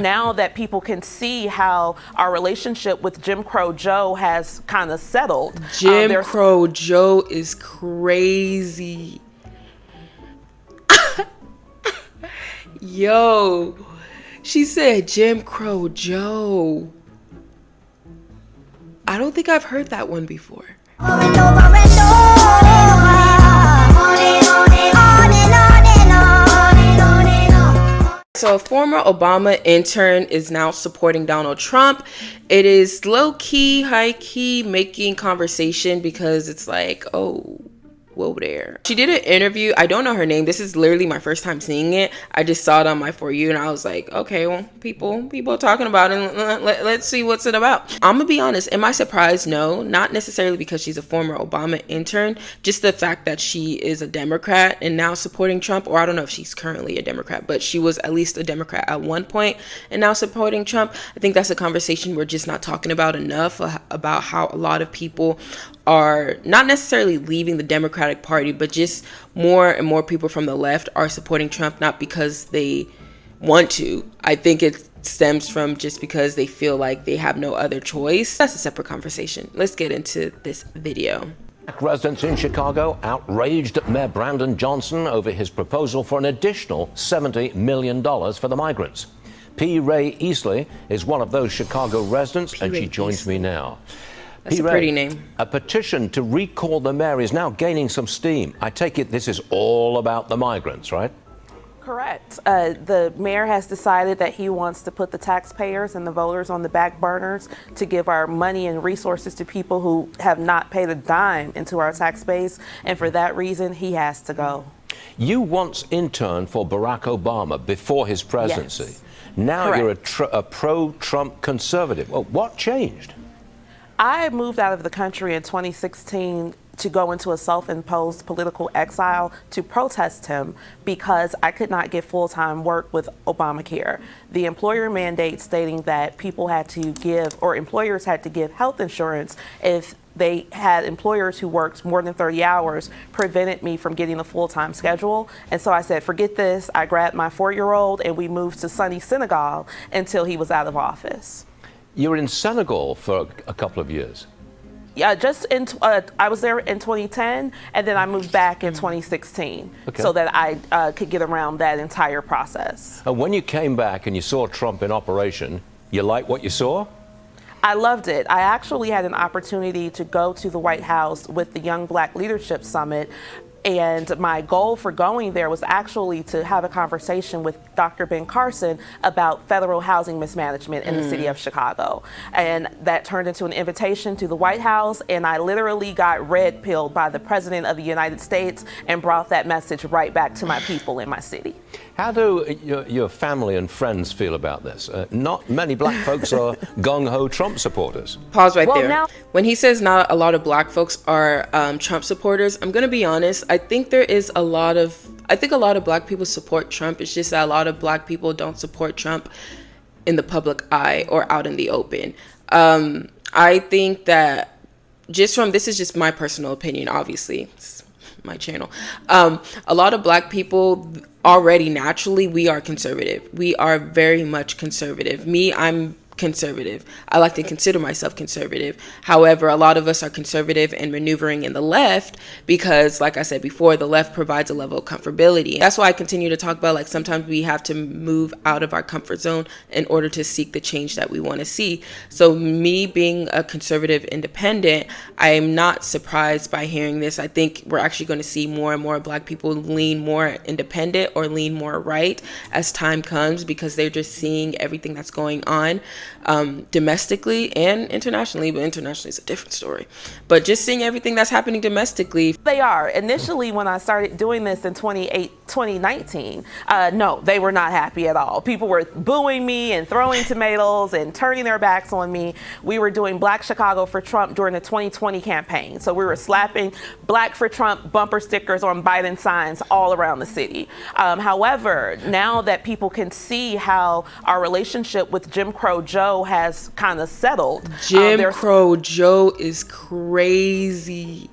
Now that people can see how our relationship with Jim Crow Joe has kind of settled. Jim Crow Joe is crazy. Yo, she said Jim Crow Joe. I don't think I've heard that one before. So a former Obama intern is now supporting Donald Trump. It is low-key, high-key making conversation because it's like, oh, whoa there. She did an interview. I don't know her name. This is literally my first time seeing it. I just saw it on my For You and I was like, okay, well, people are talking about it. Let's see what's it about. I'm gonna be honest. Am I surprised? No, not necessarily because she's a former Obama intern. Just the fact that she is a Democrat and now supporting Trump, or I don't know if she's currently a Democrat, but she was at least a Democrat at one point and now supporting Trump. I think that's a conversation we're just not talking about enough, about how a lot of people are not necessarily leaving the Democratic Party, but just more and more people from the left are supporting Trump, not because they want to. I think it stems from just because they feel like they have no other choice. That's a separate conversation. Let's get into this video. Residents in Chicago outraged at Mayor Brandon Johnson over his proposal for an additional $70 million for the migrants. P. Ray Easley is one of those Chicago residents, and she joins me now. That's a pretty name. A petition to recall the mayor is now gaining some steam. I take it this is all about the migrants, right? Correct. The mayor has decided that he wants to put the taxpayers and the voters on the back burners to give our money and resources to people who have not paid a dime into our tax base. And for that reason, he has to go. You once interned for Barack Obama before his presidency. Yes. Now Correct. You're a pro-Trump conservative. Well, what changed? I moved out of the country in 2016 to go into a self-imposed political exile to protest him because I could not get full-time work with Obamacare. The employer mandate stating that people had to give, or employers had to give health insurance if they had employers who worked more than 30 hours, prevented me from getting a full-time schedule. And so I said, forget this. I grabbed my 4-year-old and we moved to sunny Senegal until he was out of office. You were in Senegal for a couple of years. Yeah, I was there in 2010, and then I moved back in 2016, so that I could get around that entire process. And when you came back and you saw Trump in operation, you liked what you saw? I loved it. I actually had an opportunity to go to the White House with the Young Black Leadership Summit. And my goal for going there was actually to have a conversation with Dr. Ben Carson about federal housing mismanagement in the city of Chicago. And that turned into an invitation to the White House, and I literally got red pilled by the President of the United States and brought that message right back to my people in my city. How do your family and friends feel about this? Not many black folks are gung-ho Trump supporters. Pause right there. When he says not a lot of black folks are Trump supporters, I'm going to be honest. I think a lot of black people support Trump. It's just that a lot of black people don't support Trump in the public eye or out in the open. I think that this is just my personal opinion, obviously. It's my channel. A lot of black people already naturally, we are conservative. We are very much conservative. I'm conservative. I like to consider myself conservative. However, a lot of us are conservative and maneuvering in the left because, like I said before, the left provides a level of comfortability. That's why I continue to talk about, like, sometimes we have to move out of our comfort zone in order to seek the change that we want to see. So me being a conservative independent, I am not surprised by hearing this. I think we're actually going to see more and more black people lean more independent or lean more right as time comes because they're just seeing everything that's going on domestically and internationally, but internationally is a different story. But just seeing everything that's happening domestically. They are. Initially, when I started doing this in 2019, no, they were not happy at all. People were booing me and throwing tomatoes and turning their backs on me. We were doing Black Chicago for Trump during the 2020 campaign. So we were slapping Black for Trump bumper stickers on Biden signs all around the city. However, now that people can see how our relationship with Jim Crow Joe has kind of settled. Jim Crow Joe is crazy.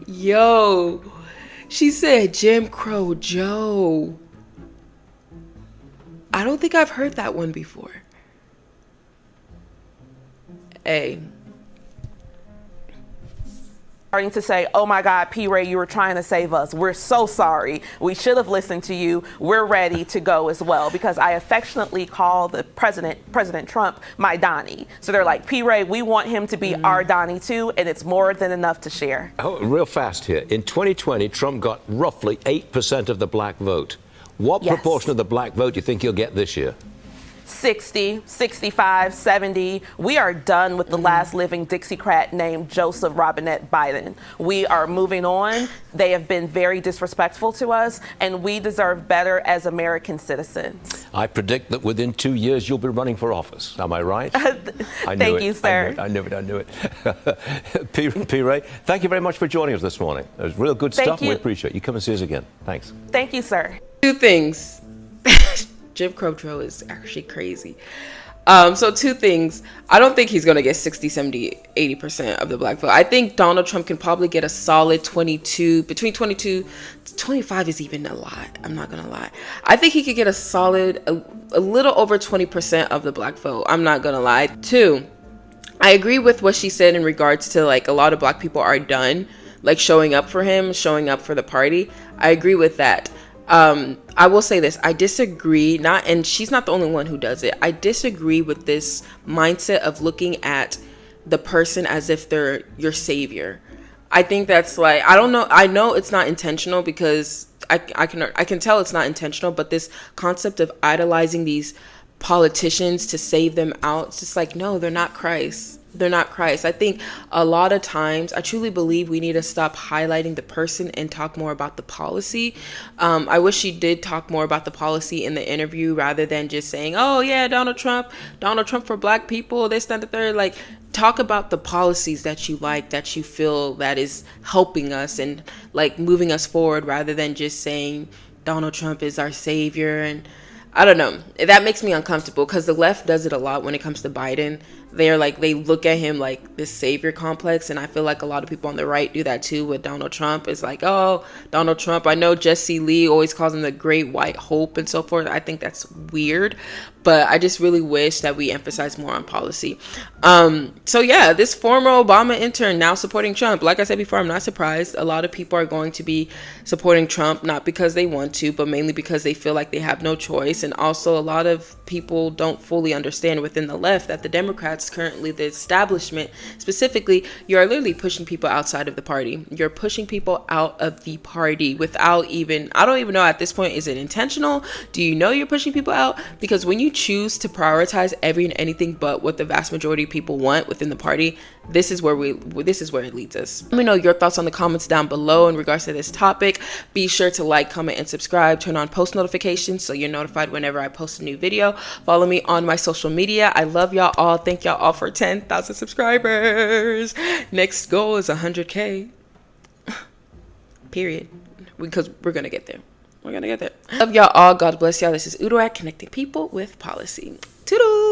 Yo, she said Jim Crow Joe. don't think I've heard that one before. A. Starting to say, oh my God, P. Ray, you were trying to save us. We're so sorry. We should have listened to you. We're ready to go as well, because I affectionately call the President Trump, my Donnie. So they're like, P. Ray, we want him to be our Donnie too, and it's more than enough to share. Oh, real fast here. In 2020, Trump got roughly 8% of the black vote. What proportion of the black vote do you think he'll get this year? 60, 65, 70. We are done with the last living Dixiecrat named Joseph Robinette Biden. We are moving on. They have been very disrespectful to us, and we deserve better as American citizens. I predict that within 2 years you'll be running for office. Am I right? Thank you, sir. I knew it. P. Ray, thank you very much for joining us this morning. It was real good stuff. We appreciate you. Come and see us again. Thanks. Thank you, sir. 2 things. Jim Crow is actually crazy. So 2 things. I don't think he's going to get 60, 70, 80% of the black vote. I think Donald Trump can probably get a solid 22, between 22, 25 is even a lot. I'm not going to lie. I think he could get a solid, a little over 20% of the black vote. I'm not going to lie. 2, I agree with what she said in regards to like a lot of black people are done, like showing up for him, showing up for the party. I agree with that. I will say this, I disagree, and she's not the only one who does it. I disagree with this mindset of looking at the person as if they're your savior. I think that's like, I don't know. I know it's not intentional, because I can tell it's not intentional, but this concept of idolizing these politicians to save them out, it's just like, no, they're not Christ. They're not Christ. I think a lot of times, I truly believe we need to stop highlighting the person and talk more about the policy. I wish she did talk more about the policy in the interview, rather than just saying, oh yeah, Donald Trump for black people, this, that, the third. Like, talk about the policies that you like, that you feel that is helping us and like moving us forward, rather than just saying Donald Trump is our savior. And I don't know, that makes me uncomfortable, because the left does it a lot when it comes to Biden. They're like, they look at him like this savior complex, and I feel like a lot of people on the right do that too with Donald Trump. It's like, oh, Donald Trump. I know Jesse Lee always calls him the great white hope and so forth. I think that's weird, but I just really wish that we emphasize more on policy. So yeah, this former Obama intern now supporting Trump. Like I said before, I'm not surprised. A lot of people are going to be supporting Trump, not because they want to, but mainly because they feel like they have no choice. And also, a lot of people don't fully understand within the left that the Democrats, currently the establishment specifically, you are literally pushing people outside of the party. You're pushing people out of the party without even, I don't even know at this point, is it intentional? Do you know you're pushing people out? Because when you choose to prioritize every and anything but what the vast majority of people want within the party, this is where it leads us. Let me know your thoughts on the comments down below in regards to this topic. Be sure to like, comment, and subscribe. Turn on post notifications so you're notified whenever I post a new video. Follow me on my social media. I love y'all all. Thank y'all all for 10,000 subscribers. Next goal is 100K. Period. Because we're gonna get there. Love y'all all. God bless y'all. This is Udoak, connecting people with policy. Toodles.